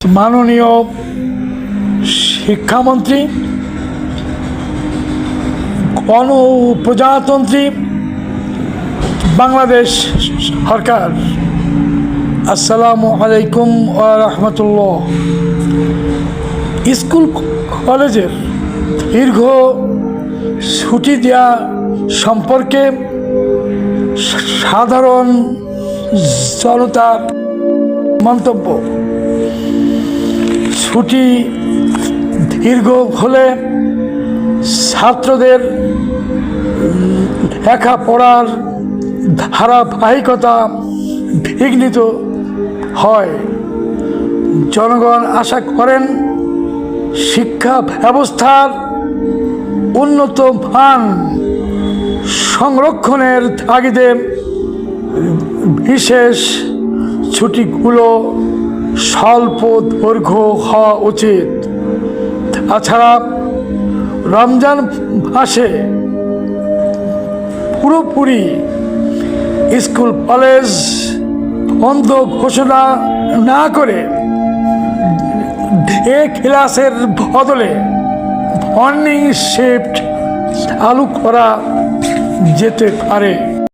মাননীয় শিক্ষামন্ত্রী, গণপ্রজাতন্ত্রী বাংলাদেশ সরকার, আসসালামু আলাইকুম ওয়া রাহমাতুল্লাহ। স্কুল কলেজের দীর্ঘ ছুটি দেওয়া সম্পর্কে সাধারণ জনতার মন্তব্য। ছুটি দীর্ঘ হলে ছাত্রদের লেখাপড়ার ধারাবাহিকতা বিঘ্নিত হয়। জনগণ আশা করেন শিক্ষা ব্যবস্থার উন্নত মান সংরক্ষণের তাগিদে বিশেষ ছুটিগুলো স্বল্প দৈর্ঘ্য হওয়া উচিত। তাছাড়া রমজান মাসে পুরোপুরি স্কুল কলেজ বন্ধ ঘোষণা না করে ডে ক্লাসের বদলে মর্নিং শিফট চালু করা যেতে পারে।